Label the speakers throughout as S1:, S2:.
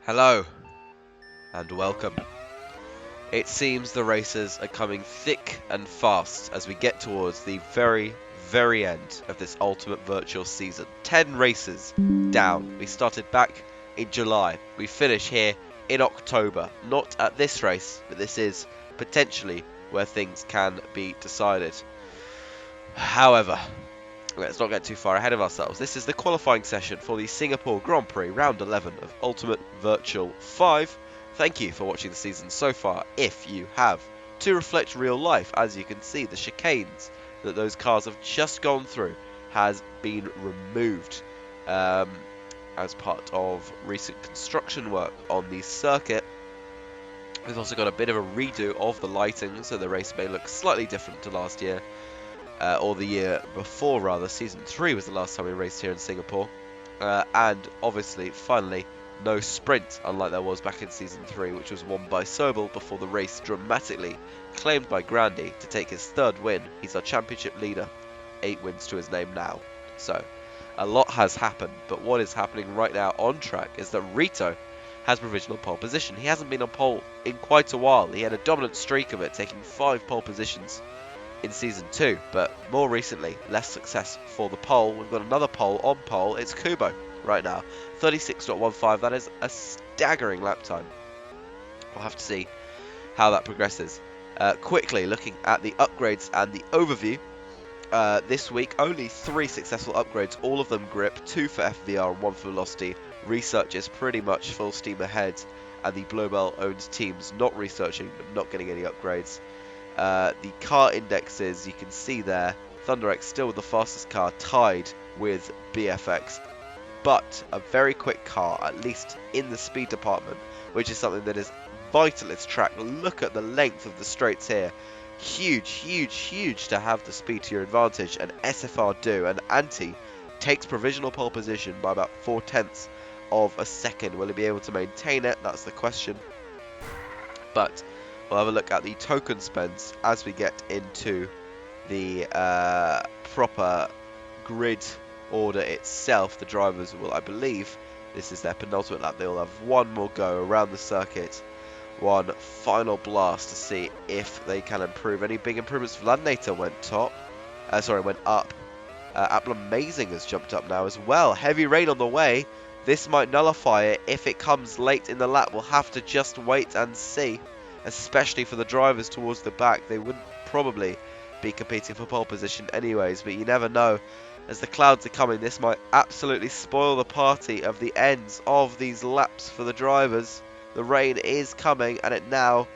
S1: Hello and welcome. It seems the races are coming thick and fast as we get towards the very end of this Ultimate Virtual season. 10 races down. We started back in July. We finish here in October. Not at this race, but this is potentially where things can be decided. However, let's not get too far ahead of ourselves. This is the qualifying session for the Singapore Grand Prix Round 11 of Ultimate Virtual 5. Thank you for watching the season so far, if you have. To reflect real life, as you can see, the chicanes that those cars have just gone through has been removed as part of recent construction work on the circuit. We've also got a bit of a redo of the lighting, so the race may look slightly different to last year. Or the year before rather. Season 3 was the last time we raced here in Singapore. And obviously, finally, no sprint, unlike there was back in Season 3, which was won by Sobel before the race dramatically claimed by Grandy to take his third win. He's our championship leader, 8 wins to his name now. So, a lot has happened, but what is happening right now on track is that Rito has provisional pole position. He hasn't been on pole in quite a while. He had a dominant streak of it, taking 5 pole positions in Season 2, but more recently, less success for the pole. We've got another pole on pole. It's Kubo right now. 36.15. That is a staggering lap time. We'll have to see how that progresses. Quickly looking at the upgrades and the overview. This week, only 3 successful upgrades, all of them grip, 2 for FVR and 1 for velocity. Research is pretty much full steam ahead, and the Bluebell owned teams not researching but not getting any upgrades. The car indexes, you can see there, ThunderX still with the fastest car, tied with BFX, but a very quick car, at least in the speed department, which is something that is vital in this track. Look at the length of the straights here. Huge to have the speed to your advantage, and SFR do, and Anti takes provisional pole position by about 4/10 of a second. Will he be able to maintain it? That's the question. But we'll have a look at the token spends as we get into the proper grid order itself. The drivers will, I believe, this is their penultimate lap. They will have one more go around the circuit, one final blast to see if they can improve. Any big improvements? Vladnator went went up. Apple Amazing has jumped up now as well. Heavy rain on the way. This might nullify it. If it comes late in the lap, we'll have to just wait and see. Especially for the drivers towards the back, they wouldn't probably be competing for pole position anyways, but you never know. As the clouds are coming, this might absolutely spoil the party of the ends of these laps for the drivers. The rain is coming, and it now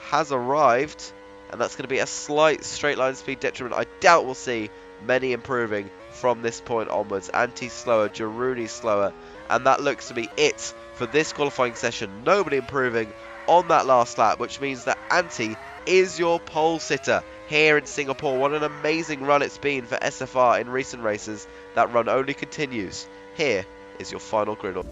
S1: has arrived, and that's going to be a slight straight line speed detriment. I doubt we'll see many improving from this point onwards. Anti slower, Jaruni slower, and that looks to be it for this qualifying session. Nobody improving on that last lap, which means that Anti is your pole sitter here in Singapore. What an amazing run it's been for SFR in recent races. That run only continues. Here is your final grid order.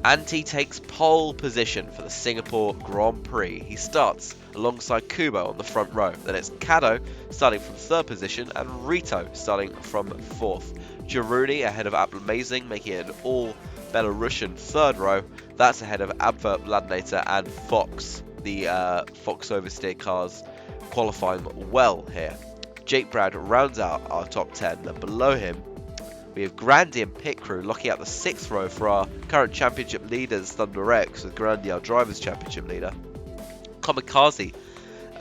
S1: Anti takes pole position for the Singapore Grand Prix. He starts alongside Kubo on the front row. Then it's Kado starting from 3rd position and Rito starting from 4th. Jaruni ahead of Apple Amazing, making it an all Belarusian 3rd row. That's ahead of Abvert, Vladnator and Fox. The Fox oversteer cars qualifying well here. Jake Brad rounds out our top 10. Then below him, we have Grandy and Pit Crew locking out the 6th row for our current championship leaders, ThunderX, with Grandy our drivers' championship leader. Kamikaze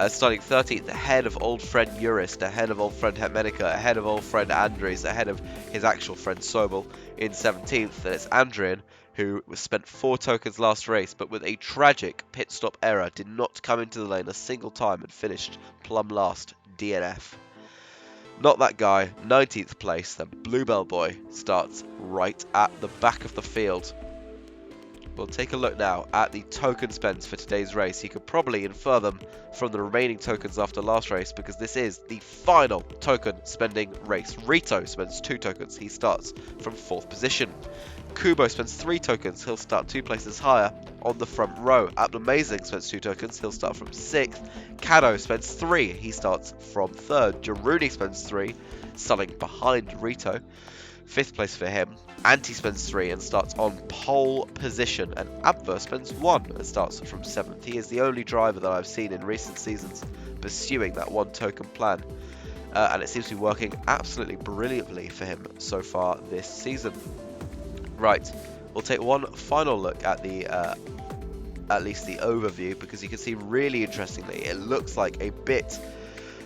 S1: starting 13th, ahead of old friend Urist, ahead of old friend Hetmenica, ahead of old friend Andres, ahead of his actual friend Sobel in 17th. And it's Andrian, who spent 4 tokens last race, but with a tragic pit stop error, did not come into the lane a single time and finished plumb last, DNF. Not that guy, 19th place. Then Bluebell Boy starts right at the back of the field. We'll take a look now at the token spends for today's race. You could probably infer them from the remaining tokens after last race, because this is the final token spending race. Rito spends 2 tokens. He starts from 4th position. Kubo spends 3 tokens. He'll start 2 places higher on the front row. Apple Amazing spends 2 tokens. He'll start from 6th. Kado spends 3. He starts from 3rd. Jaruni spends 3, starting behind Rito. 5th place for him. Anti spends 3 and starts on pole position, and Abver spends 1 and starts from 7th. He is the only driver that I've seen in recent seasons pursuing that 1 token plan, and it seems to be working absolutely brilliantly for him so far this season. Right, we'll take one final look at the at least the overview, because you can see really interestingly it looks like a bit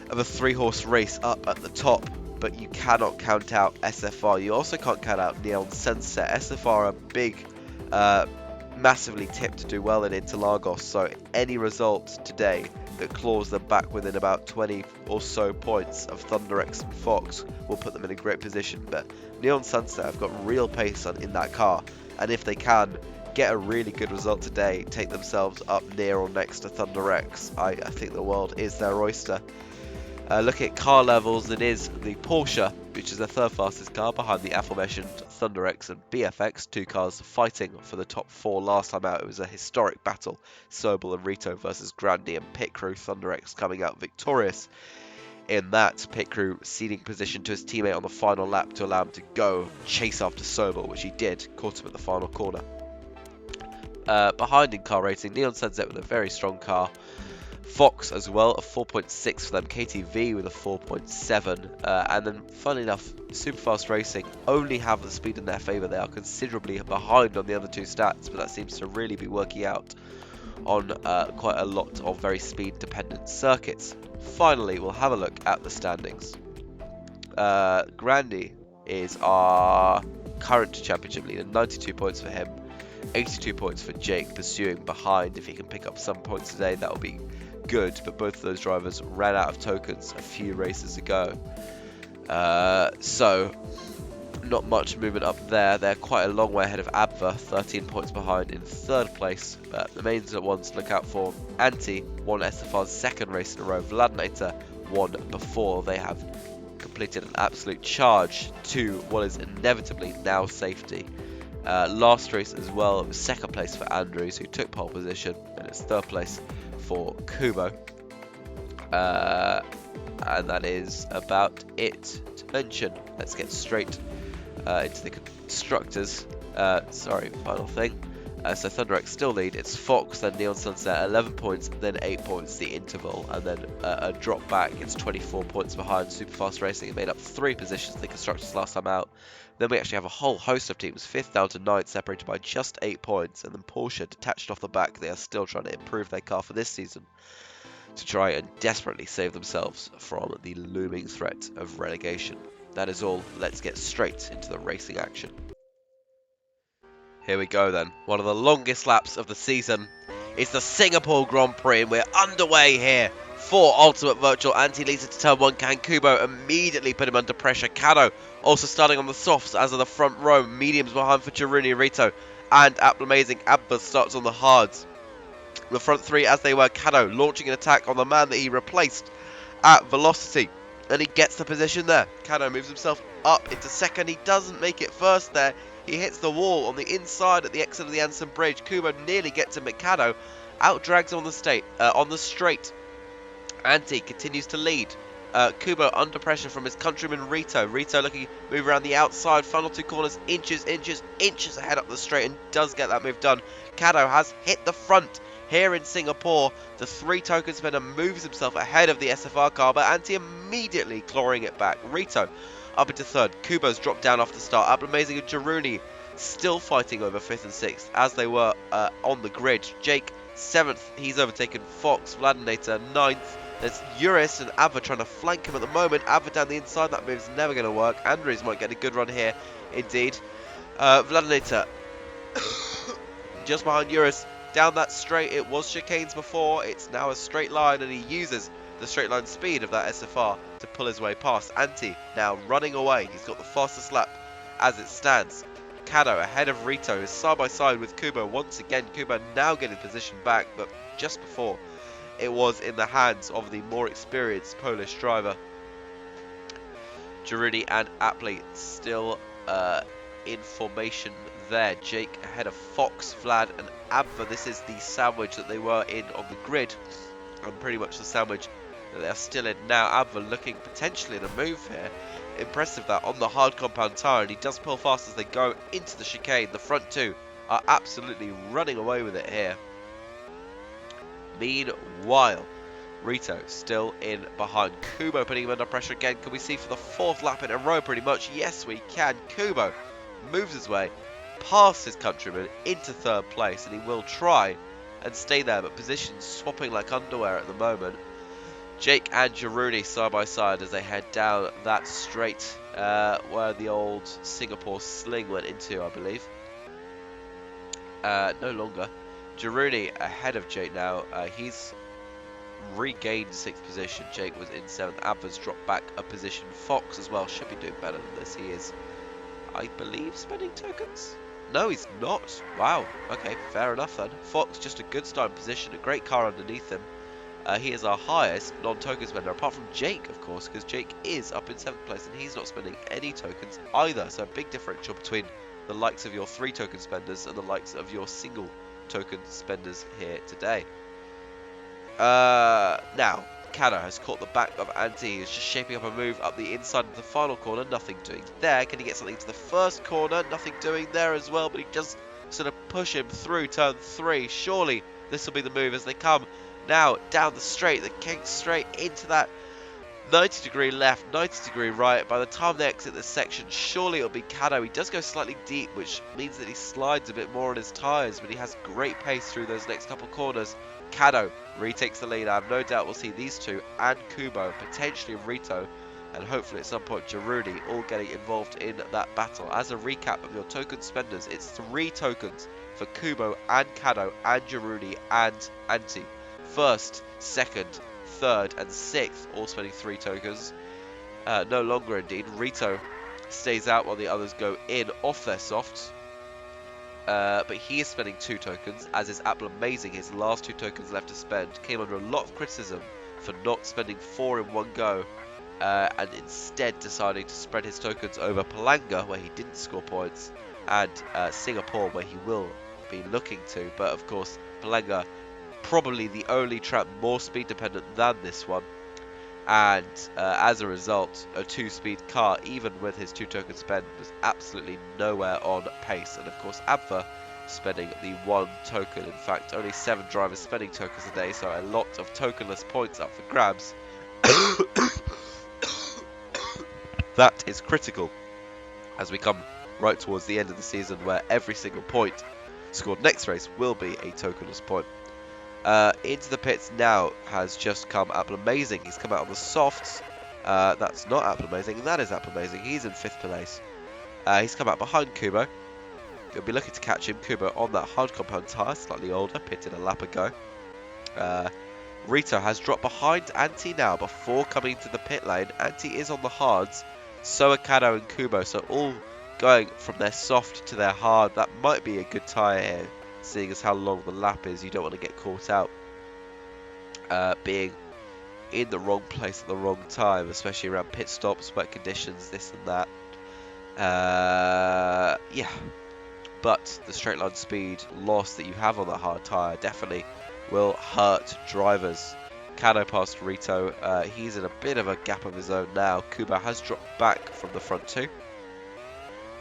S1: of a 3-horse race up at the top, but you cannot count out SFR. You also can't count out Neon Sunset. SFR are big, massively tipped to do well in Interlagos, so any result today that claws them back within about 20 or so points of ThunderX and Fox will put them in a great position. But Neon Sunset have got real pace in that car, and if they can get a really good result today, take themselves up near or next to ThunderX, I think the world is their oyster. Looking at car levels, it is the Porsche, which is the 3rd fastest car behind the aforementioned ThunderX and BFX, 2 cars fighting for the top 4 last time out. It was a historic battle, Sobel and Rito versus Grandi and Pit Crew. ThunderX coming out victorious in that. Pit Crew ceding position to his teammate on the final lap to allow him to go chase after Sobel, which he did, caught him at the final corner. Behind in car racing, Neon Sunset with a very strong car. Fox as well, a 4.6 for them. KTV with a 4.7. And then, funnily enough, Superfast Racing only have the speed in their favour. They are considerably behind on the other 2 stats, but that seems to really be working out on quite a lot of very speed-dependent circuits. Finally, we'll have a look at the standings. Grandi is our current championship leader, 92 points for him. 82 points for Jake, pursuing behind. If he can pick up some points today, that will be good, but both of those drivers ran out of tokens a few races ago, so not much movement up there. They're quite a long way ahead of Abver, 13 points behind in 3rd place, but the main ones to look out for: Anti won SFR's 2nd race in a row, Vladinator won before. They have completed an absolute charge to what is inevitably now safety. Last race as well, it was 2nd place for Andrews, who took pole position, and it's 3rd place for Kubo. And that is about it to mention. Let's get straight into the constructors. Final thing. So ThunderX still lead. It's Fox, then Neon Sunset, 11 points, then 8 points, the interval, and then a drop back. It's 24 points behind Superfast Racing. It made up 3 positions in the constructors last time out. Then we actually have a whole host of teams, 5th down to 9th, separated by just 8 points, and then Porsche detached off the back. They are still trying to improve their car for this season to try and desperately save themselves from the looming threat of relegation. That is all. Let's get straight into the racing action. Here we go then. One of the longest laps of the season is the Singapore Grand Prix, and we're underway here for Ultimate Virtual. Anti leads into turn 1. Can Kubo immediately put him under pressure? Kado also starting on the softs as of the front row. Mediums behind for Chiruni Rito and Amazing. Abba starts on the hards. The front 3 as they were. Kado launching an attack on the man that he replaced at Velocity, and he gets the position there. Kado moves himself up into 2nd. He doesn't make it 1st there. He hits the wall on the inside at the exit of the Anson Bridge. Kubo nearly gets him, but Kado outdrags on the straight. Anti continues to lead. Kubo under pressure from his countryman Rito. Rito looking to move around the outside, final 2 corners, inches ahead up the straight, and does get that move done. Kado has hit the front here in Singapore. The 3 token spinner moves himself ahead of the SFR car, but Anti immediately clawing it back. Rito up into 3rd. Kubo's dropped down off the start. Amazing and Jaruni still fighting over 5th and 6th as they were on the grid. Jake 7th. He's overtaken Fox. Vladinator 9th. There's Uris and Ava trying to flank him at the moment. Ava down the inside. That move's never going to work. Andrews might get a good run here indeed. Vladinator just behind Uris. Down that straight. It was chicanes before. It's now a straight line, and he uses the straight line speed of that SFR to pull his way past. Anti now running away. He's got the fastest lap as it stands. Kado ahead of Rito is side by side with Kubo once again. Kubo now getting position back, but just before it was in the hands of the more experienced Polish driver. Girudi and Apley still in formation there. Jake ahead of Fox, Vlad and Abva. This is the sandwich that they were in on the grid, and pretty much the sandwich that they're still in now. Abva looking potentially in a move here. Impressive that on the hard compound tyre, and he does pull fast as they go into the chicane. The front two are absolutely running away with it here. Meanwhile, Rito still in behind. Kubo putting him under pressure again. Can we see for the fourth lap in a row pretty much? Yes, we can. Kubo moves his way past his countryman into third place, and he will try and stay there, but positions swapping like underwear at the moment. Jake and Giroudi side by side as they head down that straight where the old Singapore sling went into, I believe. No longer. Giroudi ahead of Jake now. He's regained 6th position. Jake was in 7th. Abba's dropped back a position. Fox as well should be doing better than this. He is, I believe, spending tokens? No, he's not. Wow. Okay, fair enough then. Fox just a good starting position. A great car underneath him. He is our highest non-token spender, apart from Jake, of course, because Jake is up in 7th place and he's not spending any tokens either. So a big differential between the likes of your 3 token spenders and the likes of your single token spenders here today. Now, Cano has caught the back of Anti. He's just shaping up a move up the inside of the final corner. Nothing doing there. Can he get something to the first corner? Nothing doing there as well, but he just sort of push him through turn 3. Surely this will be the move as they come now down the straight, the king straight into that 90 degree left, 90 degree right. By the time they exit this section, surely it'll be Cano. He does go slightly deep, which means that he slides a bit more on his tyres, but he has great pace through those next couple corners. Cano retakes the lead. I have no doubt we'll see these two and Kubo, potentially Rito, and hopefully at some point Giroudi all getting involved in that battle. As a recap of your token spenders, it's 3 tokens for Kubo and Cano and Giroudi and Anti. First, second, third and 6th all spending 3 tokens. No longer indeed. Rito stays out while the others go in off their softs. But he is spending 2 tokens, as is Apple Amazing. His last 2 tokens left to spend came under a lot of criticism for not spending 4 in one go, and instead deciding to spread his tokens over Palanga, where he didn't score points, and Singapore, where he will be looking to. But of course, Palanga, probably the only track more speed dependent than this one, and as a result, a 2-speed car, even with his 2 token spend, was absolutely nowhere on pace. And of course, Abva spending the 1 token. In fact, only 7 drivers spending tokens a day, so a lot of tokenless points up for grabs. That is critical as we come right towards the end of the season, where every single point scored next race will be a tokenless point. Into the pits now has just come Apple Amazing. He's come out on the softs. That's not Apple Amazing, that is Apple Amazing. He's in 5th place. He's come out behind Kubo. You'll be looking to catch him. Kubo on that hard compound tyre, slightly older, pitted a lap ago. Rito has dropped behind Anti now before coming to the pit lane. Anti is on the hards, so are Cano and Kubo, so all going from their soft to their hard. That might be a good tyre here, seeing as how long the lap is. You don't want to get caught out being in the wrong place at the wrong time, especially around pit stops, wet conditions, this and that. Yeah, but the straight line speed loss that you have on that hard tyre definitely will hurt drivers. Cano past Rito. He's in a bit of a gap of his own now. Kubo has dropped back from the front 2.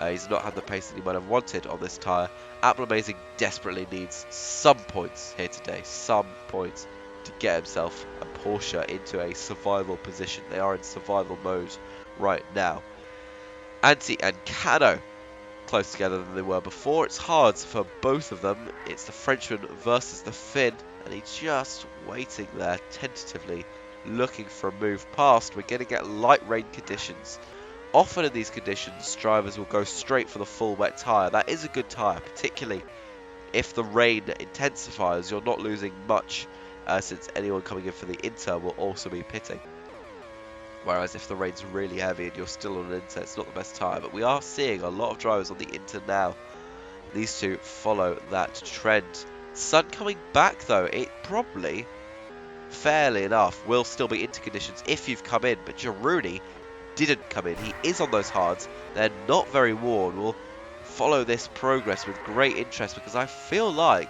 S1: He's not had the pace that he might have wanted on this tyre. Apple Amazing desperately needs some points here today. Some points to get himself and Porsche into a survival position. They are in survival mode right now. Anti and Cano close together than they were before. It's hard for both of them. It's the Frenchman versus the Finn, and he's just waiting there tentatively, looking for a move past. We're going to get light rain conditions. Often in these conditions, drivers will go straight for the full wet tyre. That is a good tyre, particularly if the rain intensifies. You're not losing much, since anyone coming in for the Inter will also be pitting. Whereas if the rain's really heavy and you're still on an Inter, it's not the best tyre. But we are seeing a lot of drivers on the Inter now. These two follow that trend. Sun coming back though, it probably, fairly enough, will still be Inter conditions if you've come in. But Giroudi didn't come in. He is on those hards. They're not very worn. We'll follow this progress with great interest, because I feel like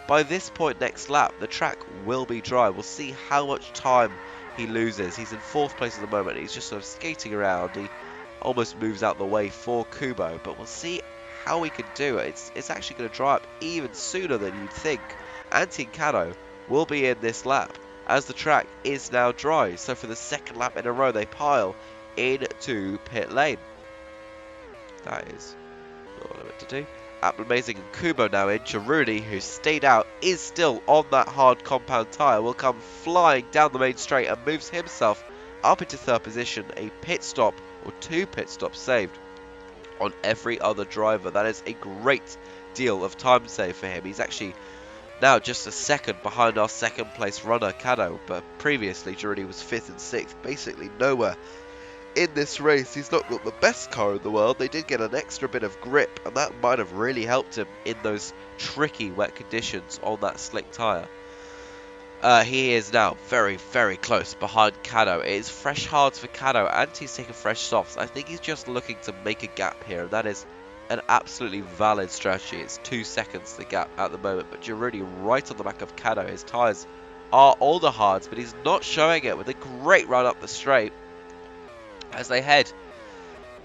S1: by this point next lap, the track will be dry. We'll see how much time he loses. He's in 4th place at the moment. He's just sort of skating around. He almost moves out the way for Kubo, but we'll see how he can do it. It's actually going to dry up even sooner than you'd think. Anti and Cado will be in this lap as the track is now dry. So for the 2nd lap in a row, they pile into pit lane. That is not what I meant to do. Amazing and Kubo now in. Giroudi, who stayed out, is still on that hard compound tyre, will come flying down the main straight and moves himself up into 3rd position. A pit stop, or 2 pit stops saved on every other driver. That is a great deal of time save for him. He's actually now just a 2nd behind our 2nd place runner, Cado, but previously Giroudi was 5th and 6th, basically nowhere in this race. He's not got the best car in the world. They did get an extra bit of grip, and that might have really helped him in those tricky wet conditions on that slick tyre. He is now very, very close behind Cado. It is fresh hards for Cado, and he's taking fresh softs. I think he's just looking to make a gap here, and that is an absolutely valid strategy. It's 2 seconds the gap at the moment, but Giroudi right on the back of Cado. His tyres are older hards, but he's not showing it with a great run up the straight. As they head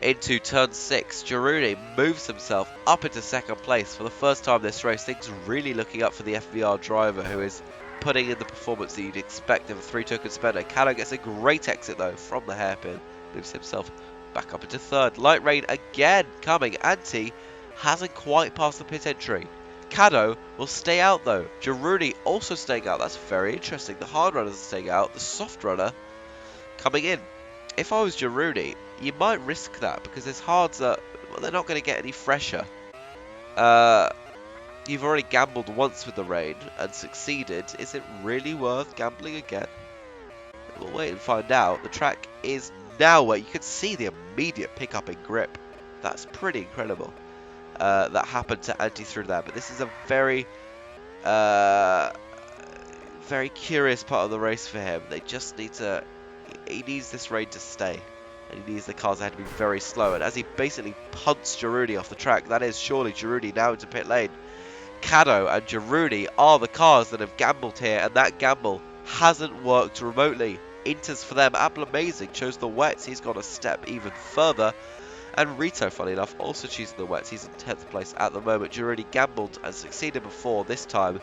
S1: into turn 6, Giroudi moves himself up into 2nd place for the first time this race. Things really looking up for the FVR driver, who is putting in the performance that you'd expect of a 3-token spender. Cado gets a great exit though from the hairpin, moves himself back up into 3rd. Light rain again coming. Anti hasn't quite passed the pit entry. Cado will stay out though. Giroudi also staying out. That's very interesting. The hard runners are staying out. The soft runner coming in. If I was Giroudi, you might risk that because his hards are, well, they're not going to get any fresher. You've already gambled once with the rain and succeeded. Is it really worth gambling again? We'll wait and find out. The track is now wet. You can see the immediate pickup in grip. That's pretty incredible. That happened to Anti through there, but this is a very, very curious part of the race for him. They just need to. He needs this rain to stay, and he needs the cars ahead to be very slow. And as he basically punts Giroudi off the track, that is surely Giroudi now into pit lane. Cado and Giroudi are the cars that have gambled here, and that gamble hasn't worked remotely. Inters for them. Amazing chose the wets. He's gone a step even further. And Rito, funny enough, also choosing the wets. He's in 10th place at the moment. Giroudi gambled and succeeded before. This time,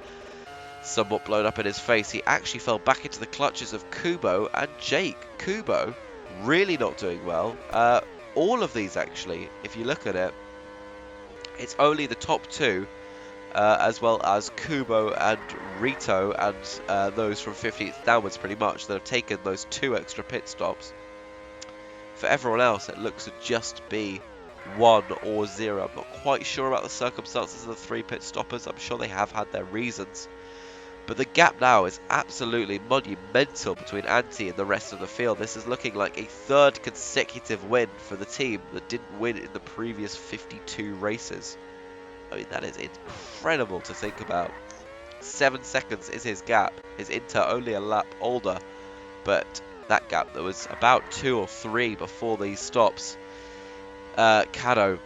S1: somewhat blown up in his face. He actually fell back into the clutches of Kubo and Jake. Kubo really not doing well. All of these actually, if you look at it, it's only the top 2, as well as Kubo and Rito and those from 15th downwards pretty much, that have taken those 2 extra pit stops. For everyone else, it looks to just be 1 or 0. I'm not quite sure about the circumstances of the 3 pit stoppers. I'm sure they have had their reasons. But the gap now is absolutely monumental between Anti and the rest of the field. This is looking like a 3rd consecutive win for the team that didn't win in the previous 52 races. I mean, that is incredible to think about. 7 seconds is his gap. His Inter only a lap older, but that gap that was about 2 or 3 before these stops. Cado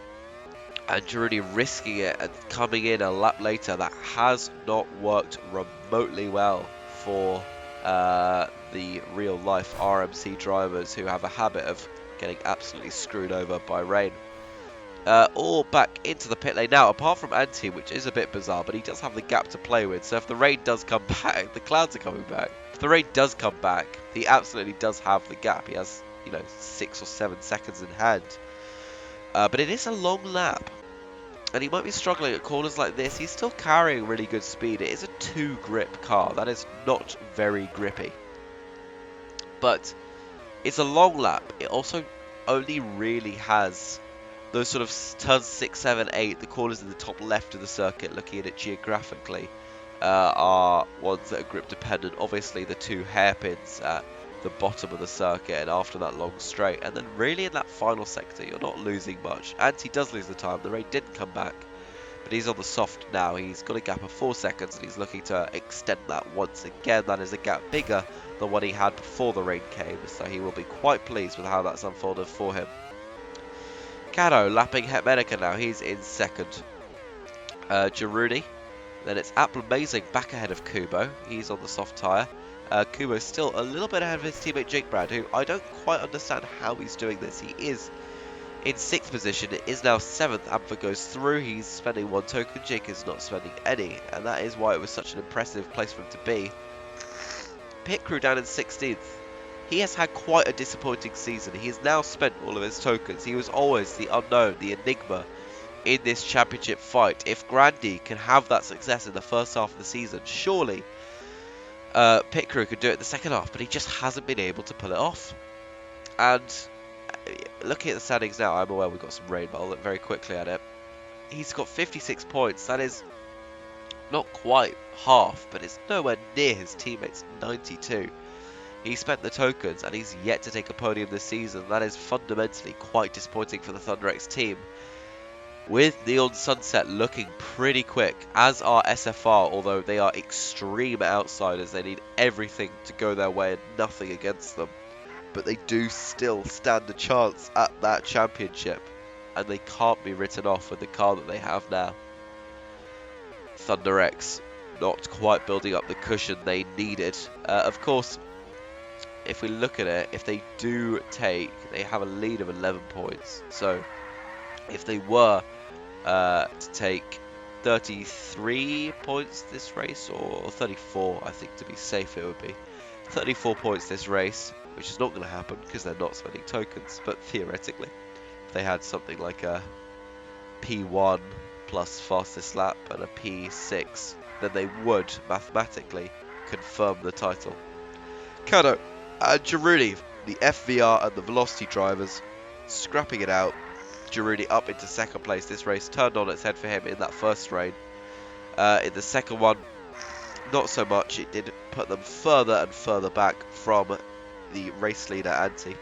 S1: and Giroudi risking it and coming in a lap later. That has not worked remotely well for the real life RMC drivers, who have a habit of getting absolutely screwed over by rain. All back into the pit lane now, apart from Anti, which is a bit bizarre, but he does have the gap to play with. So if the rain does come back, the clouds are coming back. If the rain does come back, he absolutely does have the gap. He has, 6 or 7 seconds in hand. But it is a long lap, and he might be struggling at corners like this. He's still carrying really good speed. It is a 2 grip car. That is not very grippy. But it's a long lap. It also only really has those sort of turns 6, 7, 8, the corners in the top left of the circuit, looking at it geographically, are ones that are grip dependent. Obviously the 2 hairpins at the bottom of the circuit and after that long straight, and then really in that final sector you're not losing much. Anti does lose the time. The rain didn't come back, but he's on the soft now. He's got a gap of 4 seconds and he's looking to extend that once again. That is a gap bigger than what he had before the rain came, so he will be quite pleased with how that's unfolded for him. Cado lapping Hetmanica now. He's in 2nd. Giroudi. Then it's Amazing back ahead of Kubo. He's on the soft tyre. Kubo's still a little bit ahead of his teammate Jake Brad, who I don't quite understand how he's doing this. He is in 6th position, it is now 7th. Amber goes through, he's spending 1 token, Jake is not spending any, and that is why it was such an impressive place for him to be. Pit Crew down in 16th. He has had quite a disappointing season. He has now spent all of his tokens. He was always the unknown, the enigma in this championship fight. If Grandy can have that success in the first half of the season, surely Pit Crew could do it in the second half, but he just hasn't been able to pull it off. And looking at the standings now, I'm aware we've got some rain, but I'll look very quickly at it. He's got 56 points. That is not quite half, but it's nowhere near his teammates' 92. He spent the tokens, and he's yet to take a podium this season. That is fundamentally quite disappointing for the ThunderX team. With Neon Sunset looking pretty quick, as are SFR, although they are extreme outsiders. They need everything to go their way and nothing against them. But they do still stand a chance at that championship, and they can't be written off with the car that they have now. ThunderX not quite building up the cushion they needed. Of course, if we look at it, if they do take, they have a lead of 11 points. So if they were to take 33 points this race, or 34, I think to be safe it would be 34 points this race, which is not going to happen because they're not spending tokens. But theoretically, if they had something like a P1 plus fastest lap and a P6, then they would mathematically confirm the title. Kano and Giroudi, the FVR and the Velocity drivers, scrapping it out. Giroudi up into 2nd place. This race turned on its head for him in that first rain. In the second one, not so much. It did put them further and further back from the race leader Anti.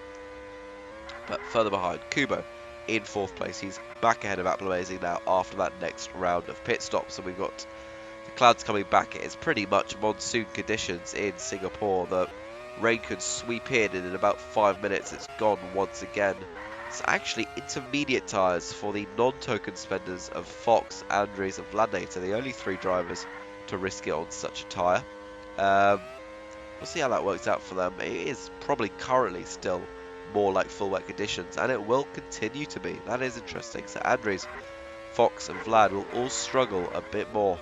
S1: But further behind, Kubo in 4th place. He's back ahead of Apple Amazing now after that next round of pit stops. And we've got the clouds coming back. It is pretty much monsoon conditions in Singapore. The rain could sweep in, and in about 5 minutes it's gone once again. It's actually intermediate tyres for the non-token spenders of Fox, Andres and Vladnator, the only 3 drivers to risk it on such a tyre. We'll see how that works out for them. It is probably currently still more like full wet conditions, and it will continue to be. That is interesting. So Andres, Fox and Vlad will all struggle a bit more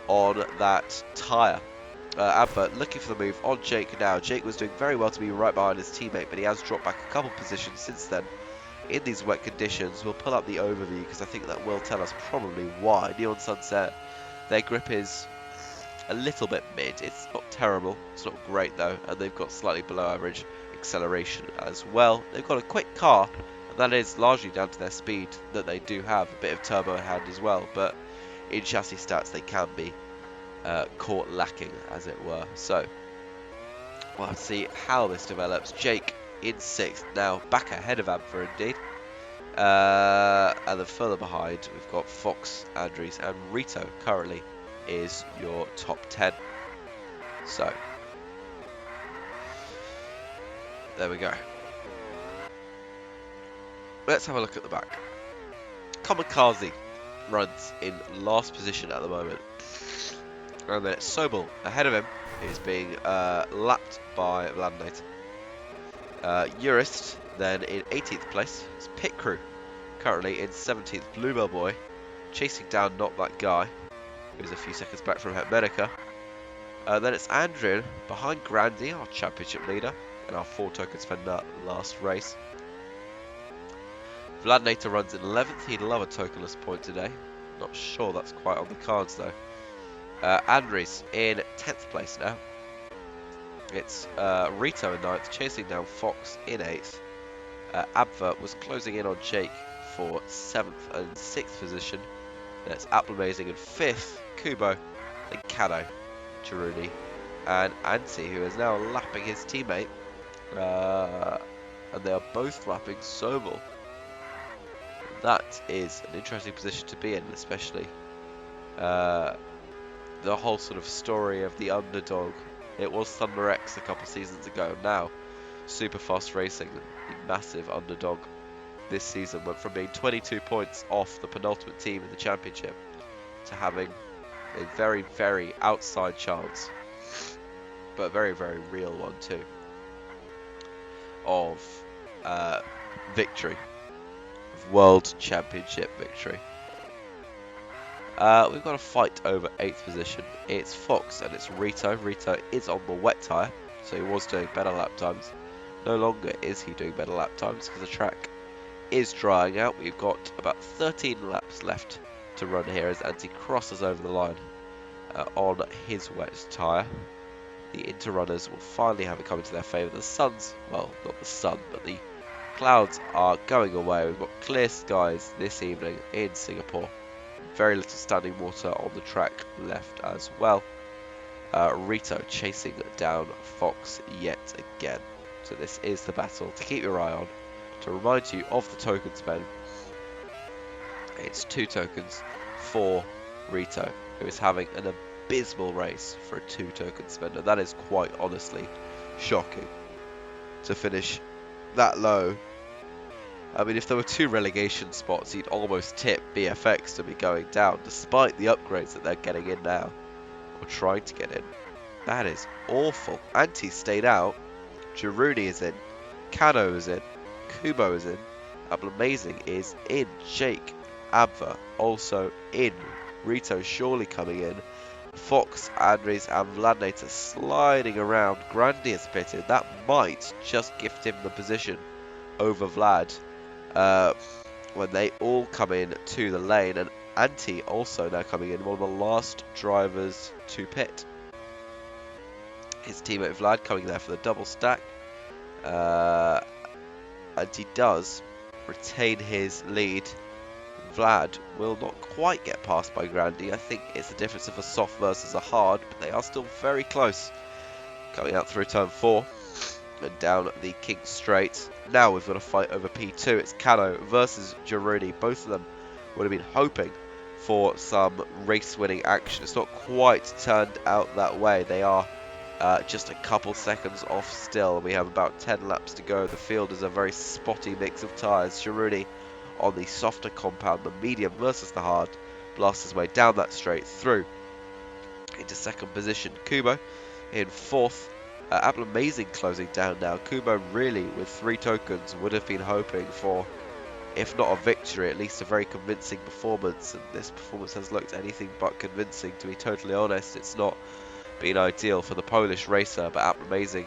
S1: on that tyre. Advert looking for the move on Jake now. Jake was doing very well to be right behind his teammate, but he has dropped back a couple positions since then. In these wet conditions, we'll pull up the overview because I think that will tell us probably why. Neon Sunset, their grip is a little bit mid. It's not terrible, it's not great though, and they've got slightly below average acceleration as well. They've got a quick car, and that is largely down to their speed that they do have. A bit of turbo in hand as well, but in chassis stats they can be caught lacking, as it were. So we'll have to see how this develops. Jake in 6th now, back ahead of Amber indeed. And then further behind we've got Fox, Andres and Rito currently is your top 10. So there we go. Let's have a look at the back. Kamikaze runs in last position at the moment, and then Sobel ahead of him is being lapped by Vladnator. Urist then in 18th place. It's Pit Crew currently in 17th. Bluebell Boy chasing down Not That Guy, who's a few seconds back from Hetmenica. Then it's Andrew behind Grandy, our championship leader, and our 4 tokens for that last race. Vladnator runs in 11th. He'd love a tokenless point today. Not sure that's quite on the cards though. Andres in 10th place now. It's Rito in 9th, chasing down Fox in 8th. Abvert was closing in on Jake for 7th and 6th position. That's Apple Amazing in 5th, Kubo, then Kano, Giroudi, and Anti, who is now lapping his teammate. And they are both lapping Sobel. That is an interesting position to be in, especially the whole sort of story of the underdog. It was ThunderX a couple seasons ago. Now, Superfast Racing, the massive underdog this season, went from being 22 points off the penultimate team in the championship to having a very, very outside chance. but a very, very real one too, of victory, of World Championship victory. We've got a fight over 8th position. It's Fox and it's Rito. Rito is on the wet tyre, so he was doing better lap times. No longer is he doing better lap times because the track is drying out. We've got about 13 laps left to run here as Antti crosses over the line on his wet tyre. The interrunners will finally have it come into their favour. The sun's, well, not the sun, but the clouds are going away. We've got clear skies this evening in Singapore. Very little standing water on the track left as well. Rito chasing down Fox yet again. So this is the battle to keep your eye on. To remind you of the token spend, it's 2 tokens for Rito, who is having an abysmal race for a 2 token spender. That is quite honestly shocking to finish that low. I mean, if there were 2 relegation spots, you'd almost tip BFX to be going down, despite the upgrades that they're getting in now, or trying to get in. That is awful. Antti stayed out, Giroudi is in, Cano is in, Kubo is in, Ablamazing is in, Jake Abva also in, Rito surely coming in, Fox, Andres and Vladnator sliding around, Grandi is pitted. That might just gift him the position over Vlad when they all come in to the lane, and Antti also now coming in, one of the last drivers to pit. His teammate Vlad coming there for the double stack, and he does retain his lead. Vlad will not quite get passed by Grandi. I think it's the difference of a soft versus a hard, but they are still very close. Coming out through turn 4 and down the King Straight. Now we've got a fight over P2. It's Cano versus Giroudi. Both of them would have been hoping for some race-winning action. It's not quite turned out that way. They are just a couple seconds off still. We have about 10 laps to go. The field is a very spotty mix of tyres. Giroudi on the softer compound, the medium versus the hard, blasts his way down that straight through into 2nd position. Kubo in 4th. Ablamazing closing down now. Kubo really, with 3 tokens, would have been hoping for, if not a victory, at least a very convincing performance. And this performance has looked anything but convincing, to be totally honest. It's not been ideal for the Polish racer, but Ablamazing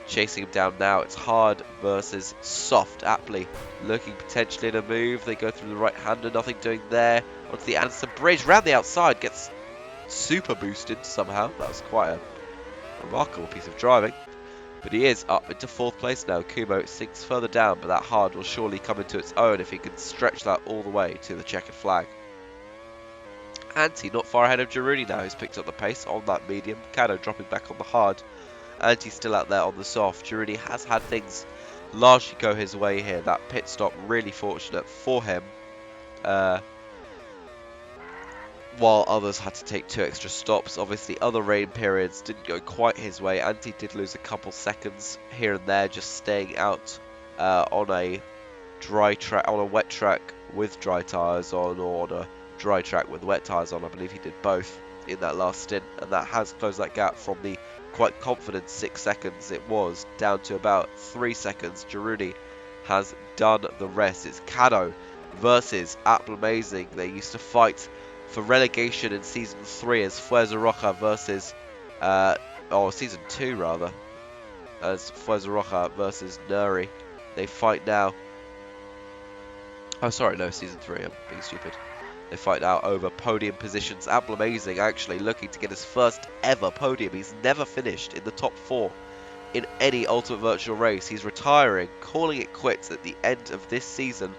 S1: chasing him down now. It's hard versus soft. Aptly looking potentially in a move. They go through the right-hander, nothing doing there. Onto the Anderson Bridge, round the outside, gets super boosted somehow. That was quite a remarkable piece of driving. But he is up into 4th place now. Kubo sinks further down, but that hard will surely come into its own if he can stretch that all the way to the checkered flag. Antti not far ahead of Giroudi now, who's picked up the pace on that medium. Cano dropping back on the hard. Antti's still out there on the soft. Giroudi has had things largely go his way here. That pit stop really fortunate for him. While others had to take 2 extra stops. Obviously, other rain periods didn't go quite his way. Antti did lose a couple seconds here and there, just staying out on a dry track, on a wet track with dry tyres on, or on a dry track with wet tyres on. I believe he did both in that last stint, and that has closed that gap from the quite confident 6 seconds it was down to about 3 seconds. Giroudi has done the rest. It's Cano versus Ablamazing. They used to fight for relegation in Season 3 as Fuerza Roja versus, or Season 2 rather, as Fuerza Roja versus Nuri. They fight now. Oh, sorry, no, Season 3, I'm being stupid. They fight now over podium positions. Ablamazing actually looking to get his first ever podium. He's never finished in the top 4 in any Ultimate Virtual race. He's retiring, calling it quits at the end of this season.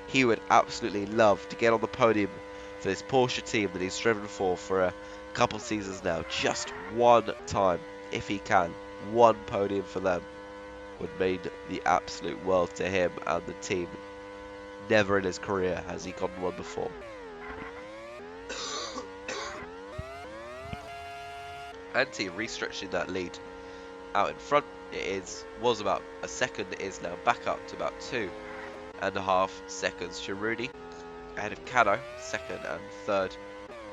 S1: He would absolutely love to get on the podium for this Porsche team that he's driven for a couple seasons now. Just one time, if he can. One podium for them would mean the absolute world to him and the team. Never in his career has he gotten one before. Antti restretching that lead out in front. Was about a second. It is now back up to about 2.5 seconds. Giroudi ahead of Cano, 2nd and 3rd.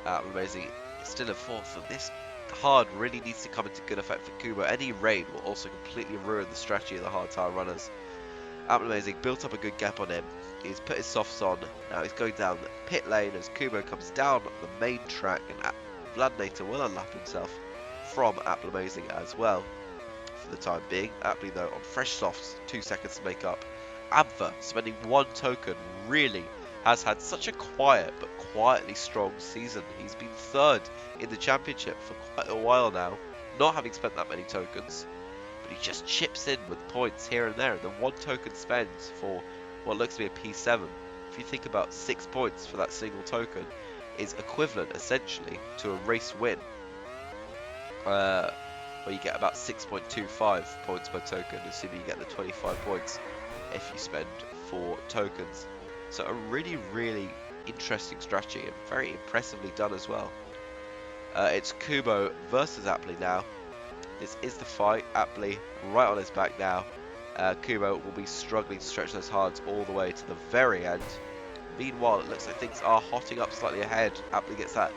S1: Ablamazing still in 4th, and this hard really needs to come into good effect for Kubo. Any rain will also completely ruin the strategy of the hard tyre runners. Amazing built up a good gap on him. He's put his softs on. Now he's going down the pit lane as Kubo comes down the main track, and Vladnator will unlap himself from Amazing as well for the time being. Aptly though on fresh softs, 2 seconds to make up. Abva spending 1 token really has had such a quiet but quietly strong season. He's been 3rd in the championship for quite a while now, not having spent that many tokens. But he just chips in with points here and there, and the 1 token spend for what looks to be a P7, if you think about 6 points for that single token, is equivalent essentially to a race win, where you get about 6.25 points per token, assuming you get the 25 points if you spend 4 tokens. So a really, really interesting strategy, and very impressively done as well. It's Kubo versus Aptly now. This is the fight. Aptly right on his back now. Kubo will be struggling to stretch those hards all the way to the very end. Meanwhile, it looks like things are hotting up slightly ahead. Aptly gets that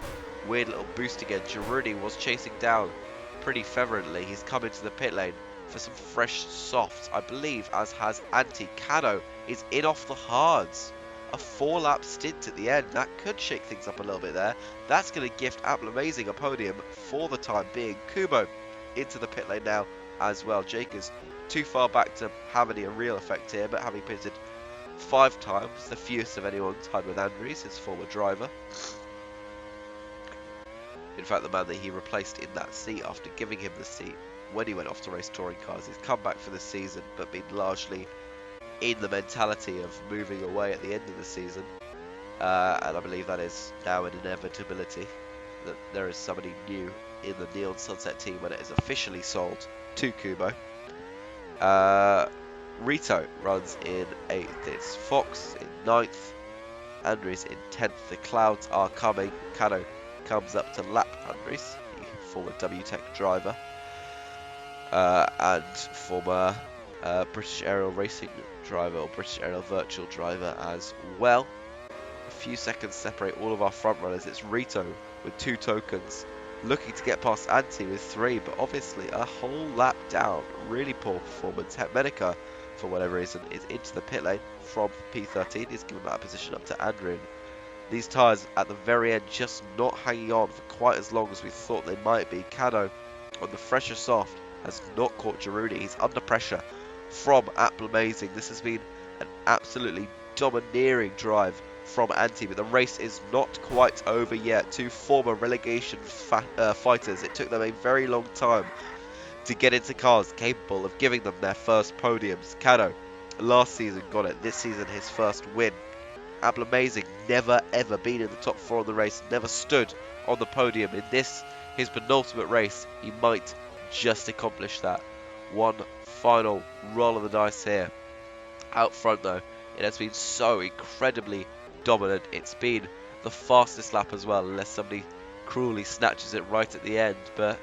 S1: weird little boost again. Girudi was chasing down pretty fervently. He's come into the pit lane for some fresh softs, I believe, as has Anti. Cano is in off the hards. A 4-lap stint at the end. That could shake things up a little bit there. That's going to gift Amazing a podium for the time being. Kubo into the pit lane now as well. Jake is too far back to have any real effect here, but having pitted 5 times, the fewest of anyone tied with Andries, his former driver. In fact, the man that he replaced in that seat after giving him the seat when he went off to race touring cars, he's come back for the season, but been largely in the mentality of moving away at the end of the season. And I believe that is now an inevitability, that there is somebody new in the Neon Sunset team when it is officially sold to Kubo. Rito runs in 8th, it's Fox in 9th, Andries in 10th. The clouds are coming. Cano comes up to lap Andries, the former WTEC driver, and former British Aerial Racing driver, or British Aerial Virtual driver as well. A few seconds separate all of our front runners. It's Rito with 2 tokens, looking to get past Anti with 3, but obviously a whole lap down. Really poor performance. Hepmenica, for whatever reason, is into the pit lane from P13. He's given that position up to Andrew. These tyres at the very end just not hanging on for quite as long as we thought they might be. Cano on the fresher soft has not caught Girudi. He's under pressure from Amazing. This has been an absolutely domineering drive from Anti, but the race is not quite over yet. 2 former relegation fighters. It took them a very long time to get into cars capable of giving them their first podiums. Cano last season got it. This season his first win. Amazing never ever been in the top 4 of the race. Never stood on the podium. In this, his penultimate race, he might just accomplish that. One final roll of the dice here. Out front though, it has been so incredibly dominant. It's been the fastest lap as well, unless somebody cruelly snatches it right at the end. But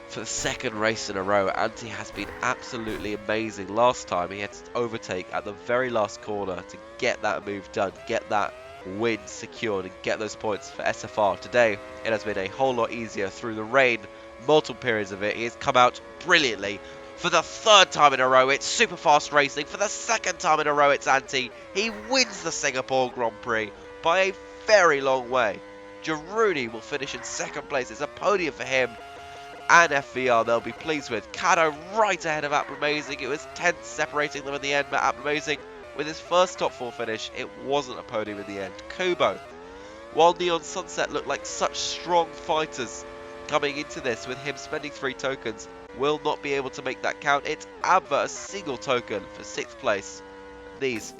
S1: for the 2nd race in a row, Anti has been absolutely amazing. Last time he had to overtake at the very last corner to get that move done, get that win secured and get those points for SFR. Today it has been a whole lot easier through the rain, multiple periods of it. He has come out brilliantly. For the 3rd time in a row, it's super fast racing. For the 2nd time in a row, it's Anti. He wins the Singapore Grand Prix by a very long way. Girudi will finish in 2nd place. It's a podium for him and FVR they'll be pleased with. Cano right ahead of Amazing. It was 10th separating them in the end, but Amazing with his first top 4 finish, it wasn't a podium in the end. Kubo, while Neon Sunset looked like such strong fighters coming into this, with him spending 3 tokens, will not be able to make that count. It's Abba, a single token for 6th place. These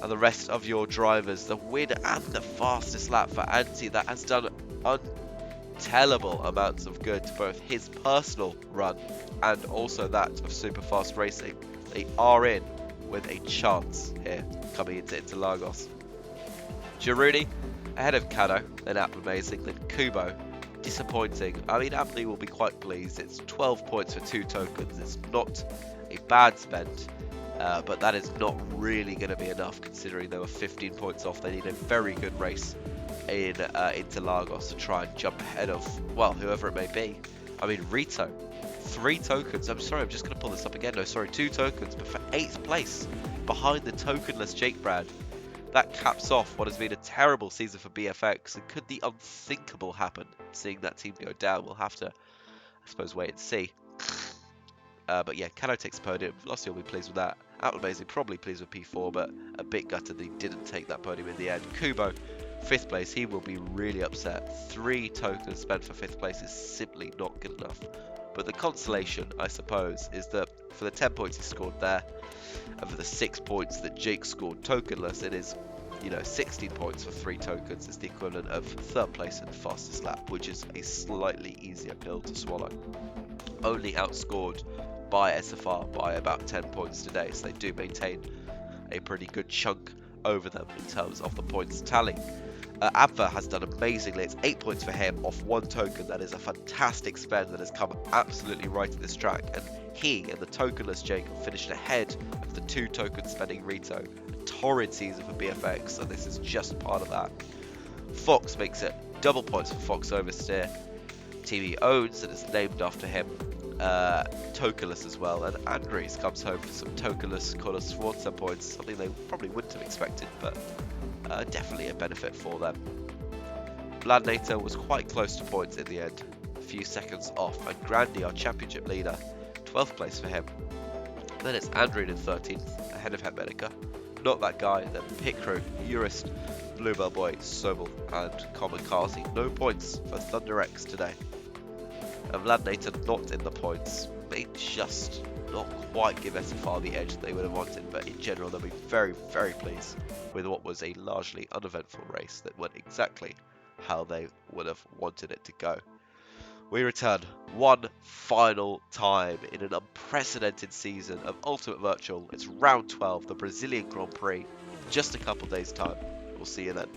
S1: are the rest of your drivers. The win and the fastest lap for Anti. That has done untellable amounts of good to both his personal run and also that of super fast racing. They are in with a chance here coming into Interlagos. Girudi ahead of Cano, then Amazing, then Kubo. Disappointing. I mean, Aptly will be quite pleased. It's 12 points for 2 tokens. It's not a bad spend, but that is not really going to be enough considering they were 15 points off. They need a very good race in Interlagos to try and jump ahead of, well, whoever it may be. I mean, Rito, 3 tokens. I'm sorry, I'm just going to pull this up again. No, sorry, 2 tokens, but for 8th place behind the tokenless Jake Brad. That caps off what has been a terrible season for BFX, and could the unthinkable happen, seeing that team go down? We'll have to, I suppose, wait and see. But yeah, Cano takes podium. Velocity will be pleased with that. Outlamazing probably pleased with P4, but a bit gutted that he didn't take that podium in the end. Kubo, 5th place. He will be really upset. 3 tokens spent for 5th place is simply not good enough. But the consolation, I suppose, is that for the 10 points he scored there, and for the 6 points that Jake scored tokenless, it is, 16 points for 3 tokens is the equivalent of 3rd place in the fastest lap, which is a slightly easier pill to swallow. Only outscored by SFR by about 10 points today, so they do maintain a pretty good chunk over them in terms of the points tally. Abva has done amazingly. It's 8 points for him off 1 token. That is a fantastic spend that has come absolutely right at this track, and he and the tokenless Jake have finished ahead of the 2 token spending Rito. A torrid season for BFX, and this is just part of that. Fox makes it double points for Fox oversteer. Team he owns and is named after him. Tokenless as well, and Andres comes home for some tokenless Carlos Sforza points, something they probably wouldn't have expected, but definitely a benefit for them. Bladnator was quite close to points in the end, a few seconds off, and Grandy, our championship leader, 12th place for him. Then it's Andrew in 13th, ahead of Hepmedica. Not that guy, then Pit Crew, Urist, Bluebell Boy, Sobel, and Kamikaze. No points for Thunder X today. And Bladnator not in the points, may just not quite give SFR the edge that they would have wanted, but in general they'll be very, very pleased with what was a largely uneventful race that went exactly how they would have wanted it to go. We return one final time in an unprecedented season of Ultimate Virtual. It's round 12, the Brazilian Grand Prix, in just a couple days' time. We'll see you then.